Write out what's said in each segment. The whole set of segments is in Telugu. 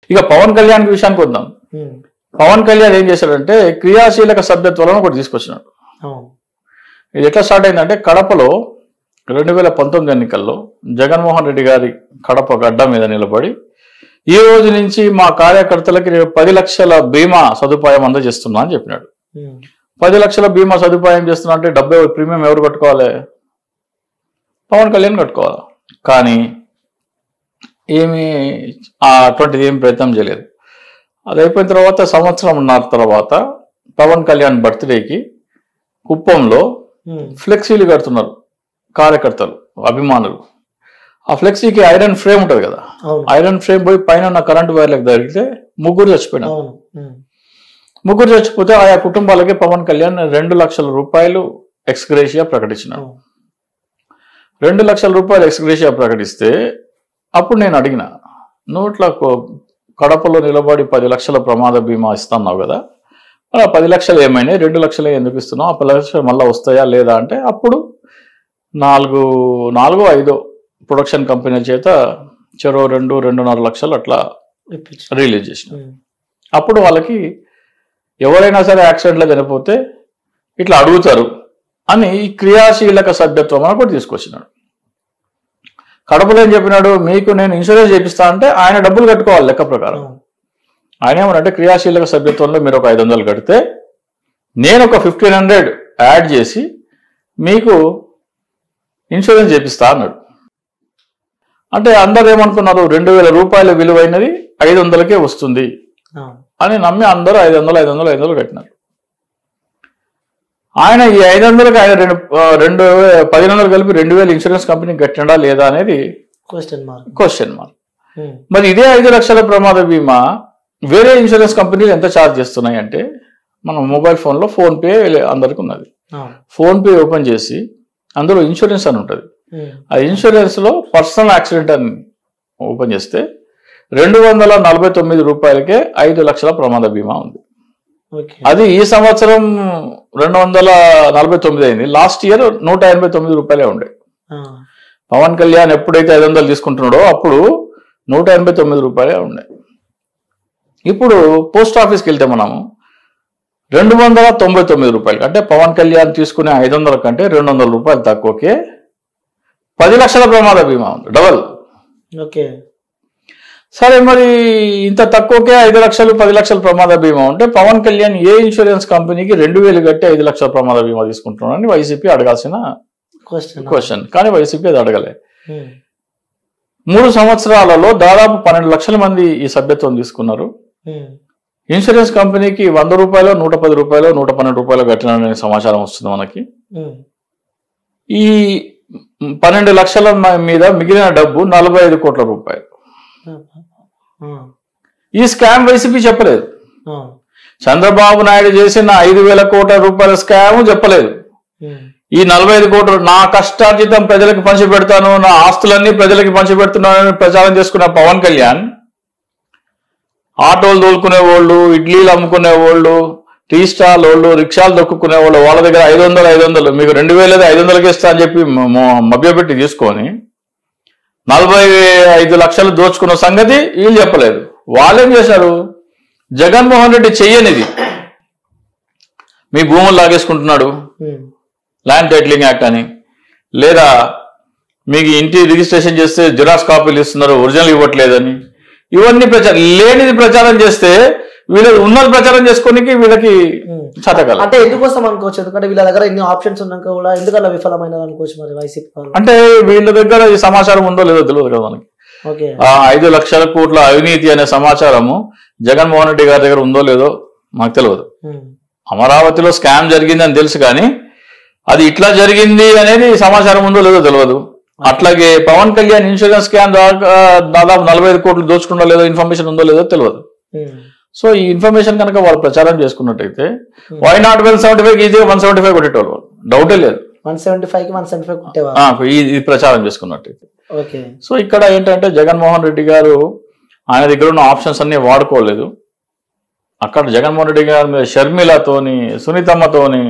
ఇక పవన్ కళ్యాణ్ విషయానికి వద్దాం. పవన్ కళ్యాణ్ ఏం చేశాడంటే క్రియాశీలక సభ్యత్వాలను ఒకటి తీసుకొచ్చినాడు. ఇది ఎట్లా స్టార్ట్ అయిందంటే కడపలో 2019 ఎన్నికల్లో జగన్మోహన్ రెడ్డి గారి కడప గడ్డ మీద నిలబడి ఈ రోజు నుంచి మా కార్యకర్తలకి 10 లక్షల బీమా సదుపాయం అందజేస్తున్నా అని చెప్పినాడు. 10 లక్షల బీమా సదుపాయం చేస్తున్నా అంటే డబ్బు ప్రీమియం ఎవరు కట్టుకోవాలి? పవన్ కళ్యాణ్ కట్టుకోవాలి. కానీ ఏమీ అటువంటిది ఏం ప్రయత్నం చేయలేదు. అది అయిపోయిన తర్వాత సంవత్సరంన్నర తర్వాత పవన్ కళ్యాణ్ బర్త్డేకి కుప్పంలో ఫ్లెక్సీలు కడుతున్నారు కార్యకర్తలు, అభిమానులు. ఆ ఫ్లెక్సీకి ఐరన్ ఫ్రేమ్ ఉంటుంది కదా, ఐరన్ ఫ్రేమ్ పోయి పైన ఉన్న కరెంటు వైర్లకు తగిలితే ముగ్గురు చచ్చిపోయినారు. ముగ్గురు చచ్చిపోతే ఆయా కుటుంబాలకి పవన్ కళ్యాణ్ 2 లక్షల రూపాయలు ఎక్స్గ్రేషియా ప్రకటించినాడు. 2 లక్షల రూపాయలు ఎక్స్గ్రేషియా ప్రకటిస్తే అప్పుడు నేను అడిగిన, నోట్ల కడపలో నిలబడి 10 లక్షల ప్రమాద బీమా ఇస్తున్నావు కదా, మరి ఆ 10 లక్షలు ఏమైనాయి, 2 లక్షలే ఎందుకు ఇస్తున్నావు, ఆ 10 లక్షలు మళ్ళీ వస్తాయా లేదా అంటే అప్పుడు 4-5 ప్రొడక్షన్ కంపెనీల చేత చెరో 2-2.5 లక్షలు అట్లా రిలీజ్ చేసిన. అప్పుడు వాళ్ళకి ఎవరైనా సరే యాక్సిడెంట్లో చనిపోతే ఇట్లా అడుగుతారు అని క్రియాశీలక సభ్యత్వం అని కూడా తీసుకొచ్చినాడు. కడపలో ఏం చెప్పినాడు, మీకు నేను ఇన్సూరెన్స్ చేపిస్తా అంటే ఆయన డబ్బులు కట్టుకోవాలి లెక్క ప్రకారం. ఆయన ఏమనంటే క్రియాశీలక సభ్యత్వంలో మీరు ఒక 500 కడితే నేను ఒక 1500 యాడ్ చేసి మీకు ఇన్సూరెన్స్ చేపిస్తా అన్నాడు. అంటే అందరు ఏమనుకున్నారు, 2000 రూపాయల విలువైనది 500కే వస్తుంది అని నమ్మి అందరూ 500 కట్టినారు. ఆయన ఈ 500కి ఆయన 1,000 కలిపి 2000 ఇన్సూరెన్స్ కంపెనీకి కట్టిండా లేదా అనేది క్వశ్చన్ మార్క్. మరి ఇదే 5 లక్షల ప్రమాద బీమా వేరే ఇన్సూరెన్స్ కంపెనీలు ఎంత ఛార్జ్ చేస్తున్నాయి అంటే, మన మొబైల్ ఫోన్లో ఫోన్పే అందరికి ఉన్నది. ఫోన్పే ఓపెన్ చేసి అందులో ఇన్సూరెన్స్ అని ఉంటుంది. ఆ ఇన్సూరెన్స్లో పర్సనల్ యాక్సిడెంట్ అని ఓపెన్ చేస్తే 249 రూపాయలకే 5 లక్షల ప్రమాద బీమా ఉంది. అది ఈ సంవత్సరం 249 అయింది. లాస్ట్ ఇయర్ 189 రూపాయలే ఉండే. పవన్ కళ్యాణ్ ఎప్పుడైతే 500 తీసుకుంటున్నాడో అప్పుడు 189 రూపాయలే ఉండే. ఇప్పుడు పోస్ట్ ఆఫీస్కి వెళ్తే మనము 299 రూపాయలు అంటే పవన్ కళ్యాణ్ తీసుకునే 500 కంటే 200 రూపాయలు తక్కువకే 10 లక్షల ప్రమాద బీమా ఉంది, డబల్. సరే, మరి ఇంత తక్కువకే 5 లక్షలు 10 లక్షల ప్రమాద బీమా ఉంటే పవన్ కళ్యాణ్ ఏ ఇన్సూరెన్స్ కంపెనీకి 2000 కట్టి 5 లక్షల ప్రమాద బీమా తీసుకుంటున్నాడని వైసీపీ అడగాల్సిన క్వశ్చన్. కానీ వైసీపీ అది అడగలే. 3 సంవత్సరాలలో దాదాపు 12 లక్షల మంది ఈ సభ్యత్వం తీసుకున్నారు. ఇన్సూరెన్స్ కంపెనీకి 100 రూపాయలు 110 రూపాయలు 112 రూపాయలు కట్టిన సమాచారం వస్తుంది మనకి. ఈ 12 లక్షల మీద మిగిలిన డబ్బు 45 కోట్ల రూపాయలు. ఈ స్కామ్ వైసీపీ చెప్పలేదు. చంద్రబాబు నాయుడు చేసిన 5,000 కోట్ల రూపాయల స్కామ్ చెప్పలేదు. ఈ 45 కోట్లు నా కష్టార్జితం ప్రజలకు పంచిపెడతాను, నా ఆస్తులన్నీ ప్రజలకి పంచిపెడుతున్నానని ప్రచారం చేసుకున్న పవన్ కళ్యాణ్ ఆటోలు తోలుకునే వాళ్ళు, ఇడ్లీలు అమ్ముకునే వాళ్ళు, టీ స్టాల్ వాళ్ళు, రిక్షాలు దొక్కునే వాళ్ళు, వాళ్ళ దగ్గర 500 మీకు 2000 500కి ఇస్తా అని చెప్పి మభ్యపెట్టి తీసుకొని 45 లక్షలు దోచుకున్న సంగతి వీళ్ళు చెప్పలేదు. వాళ్ళేం చేశారు, జగన్మోహన్ రెడ్డి చెయ్యనిది మీ భూములు లాగేసుకుంటున్నాడు, ల్యాండ్ టైటిలింగ్ యాక్ట్ అని, లేదా మీకు ఇంటి రిజిస్ట్రేషన్ చేస్తే జిరాక్స్ కాపీలు ఇస్తున్నారు, ఒరిజినల్ ఇవ్వట్లేదని, ఇవన్నీ లేనిది ప్రచారం చేస్తే వీళ్ళు ఉన్నది ప్రచారం చేసుకోనికి వీళ్ళకి చతకాలి. అంటే ఎందుకోసం అనుకోవచ్చు, ఎందుకంటే వీళ్ళ దగ్గర ఎన్ని ఆప్షన్స్ ఉన్నాక కూడా ఎందుకలా విఫలమైనది అనుకోవచ్చు మరి వైసీపీ. అంటే వీళ్ళ దగ్గర ఈ సమాచారం ఉందో లేదో తెలియదు కదా మనకి. 5 లక్షల కోట్ల అవినీతి అనే సమాచారము జగన్మోహన్ రెడ్డి గారి దగ్గర ఉందో లేదో మాకు తెలియదు. అమరావతిలో స్కామ్ జరిగింది అని తెలుసు, కానీ అది ఇట్లా జరిగింది అనేది సమాచారం ఉందో లేదో తెలియదు. అట్లాగే పవన్ కళ్యాణ్ ఇన్సూరెన్స్ స్కామ్ దాదాపు 45 కోట్లు దోచుకుందో లేదో ఇన్ఫర్మేషన్ ఉందో లేదో తెలియదు. సో ఈ ఇన్ఫర్మేషన్ కనుక వాళ్ళు ప్రచారం చేసుకున్నట్టయితే వై నాట్ 175 ఈజీగా 175 కొట్టేటోళ్ళు, డౌటే లేదు. 175కి 175 కొట్టేవాళ్ళు ఇది ప్రచారం చేసుకున్నట్టయితే. సో ఇక్కడ ఏంటంటే జగన్మోహన్ రెడ్డి గారు ఆయన దగ్గర ఉన్న ఆప్షన్స్ అన్ని వాడుకోలేదు. అక్కడ జగన్మోహన్ రెడ్డి గారి మీద షర్మిలతోని, సునీతమ్మతోని,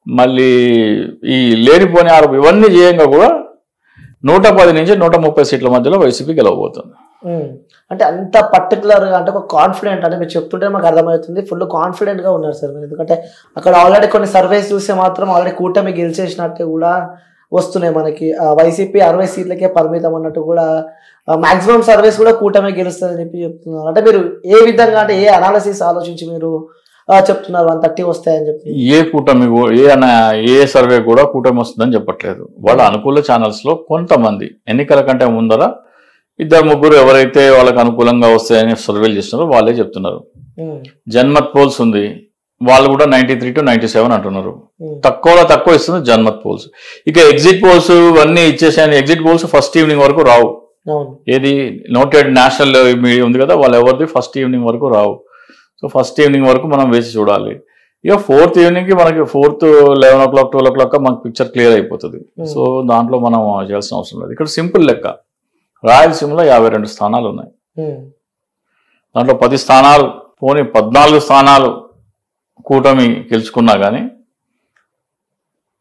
మళ్ళీ ఈ లేనిపోని ఆరోపణ ఇవన్నీ చేయంగా కూడా 110 నుంచి 130 సీట్ల మధ్యలో వైసీపీ గెలవబోతుంది. అంటే అంత పర్టికులర్ గా అంటే ఒక కాన్ఫిడెంట్ అంటే మీరు చెప్తుంటే మాకు అర్థమవుతుంది ఫుల్ కాన్ఫిడెంట్ గా ఉన్నారు సార్ మీరు. ఎందుకంటే అక్కడ ఆల్రెడీ కొన్ని సర్వేస్ చూస్తే మాత్రం ఆల్రెడీ కూటమి గెలిచేసినట్టు కూడా వస్తున్నాయి మనకి. వైసీపీ 60 సీట్లకే పరిమితం అన్నట్టు కూడా మాక్సిమం సర్వేస్ కూడా కూటమి గెలుస్తుందని చెప్పి చెప్తున్నారు. అంటే మీరు ఏ విధంగా అంటే ఏ అనాలిసిస్ ఆలోచించి మీరు చెప్తున్నారు 130 వస్తాయని చెప్పి? ఏ కూటమి ఏ సర్వే కూడా కూటమి వస్తుందని చెప్పట్లేదు. వాళ్ళ అనుకూల ఛానల్స్ లో కొంతమంది ఎన్నికల కంటే ముందర 2-3 ఎవరైతే వాళ్ళకి అనుకూలంగా వస్తాయని సర్వేలు చేస్తున్నారో వాళ్ళే చెప్తున్నారు. జన్మత్ పోల్స్ ఉంది, వాళ్ళు కూడా 93 to 97 అంటున్నారు. తక్కువ ఇస్తుంది జన్మత్ పోల్స్. ఇక ఎగ్జిట్ పోల్స్ ఇవన్నీ ఇచ్చేసాయని ఎగ్జిట్ పోల్స్ ఫస్ట్ ఈవినింగ్ వరకు రావు. ఏది నోటెడ్ నేషనల్ మీడియా ఉంది కదా, వాళ్ళు ఎవరిది ఫస్ట్ ఈవినింగ్ వరకు రావు. సో ఫస్ట్ ఈవినింగ్ వరకు మనం వేసి చూడాలి. ఇక 4th ఈవినింగ్కి మనకి 4th 11 o'clock 12 o'clock మనకు పిక్చర్ క్లియర్ అయిపోతుంది. సో దాంట్లో మనం చేయాల్సిన అవసరం లేదు. ఇక్కడ సింపుల్ లెక్క, రాయలసీమలో 52 స్థానాలు ఉన్నాయి. దాంట్లో 10 స్థానాలు పోనీ 14 స్థానాలు కూటమి గెలుచుకున్నా కానీ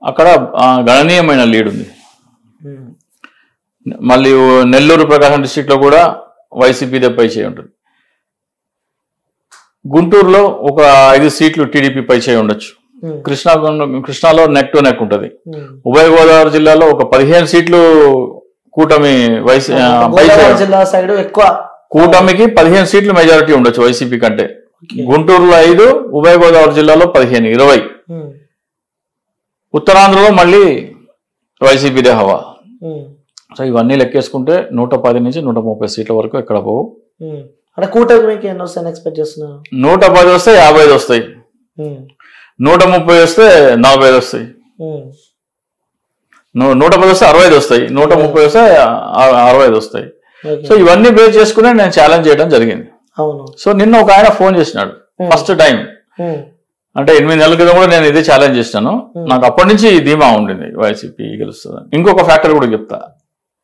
అక్కడ గణనీయమైన లీడ్ ఉంది. మళ్ళీ నెల్లూరు ప్రకాశం డిస్ట్రిక్ట్లో కూడా వైసీపీదే పై చేయి ఉంటుంది. గుంటూరులో ఒక 5 సీట్లు టీడీపీ పై చేయి ఉండొచ్చు. కృష్ణాలో నెక్ టు నెక్ ఉంటుంది. ఉభయ గోదావరి జిల్లాలో ఒక 15 సీట్లు కూటమి కూటమికి 15 సీట్లు మెజారిటీ ఉండొచ్చు వైసీపీ కంటే. గుంటూరులో 5, ఉభయ గోదావరి జిల్లాలో 15, 20. ఉత్తరాంధ్రలో మళ్ళీ వైసీపీదే హవా. సో ఇవన్నీ లెక్కేసుకుంటే 110 నుంచి 130 సీట్ల వరకు ఎక్కడ పోవు. అంటే కూటమికి ఎన్ని వస్తాయని ఎక్స్పెక్ట్ చేస్తున్నారు? 110 వస్తే 55 వస్తాయి, 130 వస్తే 45 వస్తాయి, 110 వస్తే 65 వస్తాయి, 130 వస్తే 65 వస్తాయి. సో ఇవన్నీ బేస్ చేసుకునే నేను ఛాలెంజ్ చేయడం జరిగింది. సో నిన్న ఒక ఆయన ఫోన్ చేసినాడు ఫస్ట్ టైం. అంటే 8 నెలల క్రితం కూడా నేను ఇదే ఛాలెంజ్ చేసినాను. నాకు అప్పటి నుంచి ధీమా ఉండింది వైసీపీ గెలుస్తుంది. ఇంకొక ఫ్యాక్టర్ కూడా చెప్తా.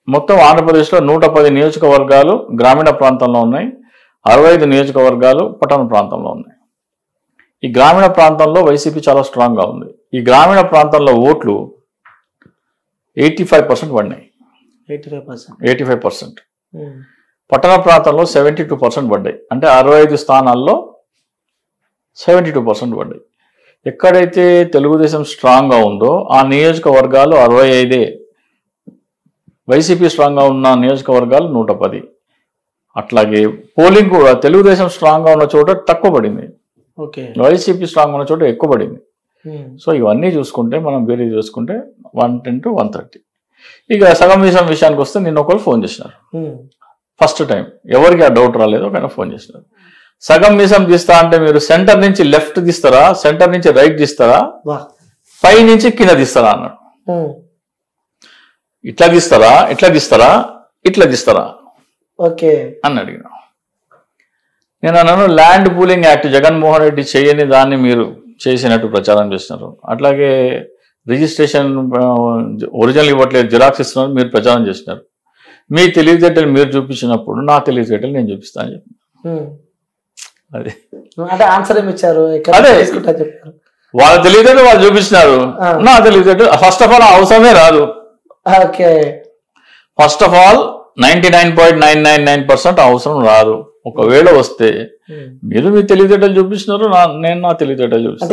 మొత్తం ఆంధ్రప్రదేశ్లో 110 నియోజకవర్గాలు గ్రామీణ ప్రాంతంలో ఉన్నాయి, 65 నియోజకవర్గాలు పట్టణ ప్రాంతంలో ఉన్నాయి. ఈ గ్రామీణ ప్రాంతంలో వైసీపీ చాలా స్ట్రాంగ్గా ఉంది. ఈ గ్రామీణ ప్రాంతంలో ఓట్లు 85% పడినాయి. 85%. పట్టణ ప్రాంతంలో 72% పడ్డాయి. అంటే 65 స్థానాల్లో 72% పడ్డాయి. ఎక్కడైతే తెలుగుదేశం స్ట్రాంగ్గా ఉందో ఆ నియోజకవర్గాలు 65. వైసీపీ స్ట్రాంగ్గా ఉన్న నియోజకవర్గాలు 110. అట్లాగే పోలింగ్ కూడా తెలుగుదేశం స్ట్రాంగ్గా ఉన్న చోట తక్కువ పడింది, వైసీపీ స్ట్రాంగ్ ఉన్న చోట ఎక్కువ పడింది. సో ఇవన్నీ చూసుకుంటే మనం వేరే చూసుకుంటే 110 to 130. ఇక సగం విషయానికి వస్తే నిన్న ఒకరు ఫోన్ చేసినారు ఫస్ట్ టైం. ఎవరికి ఆ డౌట్ రాలేదు, ఒకైనా ఫోన్ చేసినారు. సగం మీసం తీస్తా అంటే మీరు సెంటర్ నుంచి లెఫ్ట్ తీస్తారా, సెంటర్ నుంచి రైట్ తీస్తారా, పై నుంచి కింద తీస్తారా అన్నాడు. ఇట్లా తీస్తారా, ఇట్లా తీస్తారా, ఇట్లా తీస్తారా అని అడిగిన. నేను అన్నాను land pooling act Jaganmohan Reddy చేయని దాన్ని మీరు చేసినట్టు ప్రచారం చేస్తున్నారు. అట్లాగే రిజిస్ట్రేషన్ ఒరిజినల్ ఇవ్వట్లేదు, జిరాక్స్ ఇస్తున్నారు, మీరు ప్రచారం చేసినారు. మీ తెలివితేటలు మీరు చూపించినప్పుడు నా తెలివితేటలు నేను చూపిస్తాను చెప్పి అదే ఆన్సర్ ఏమి ఇచ్చారు. అదే వాళ్ళ తెలివితేటలు వాళ్ళు చూపించినారు, నా తెలివితేటలు ఫస్ట్ ఆఫ్ ఆల్ అవసరమే రాదు. ఫస్ట్ ఆఫ్ ఆల్ 99.999% అవసరం రాదు. ఒకవేళ వస్తే మీరు మీ తెలివితేటలు చూపిస్తున్నారు, నేను నా తెలివితేటలు చూపిస్తాను.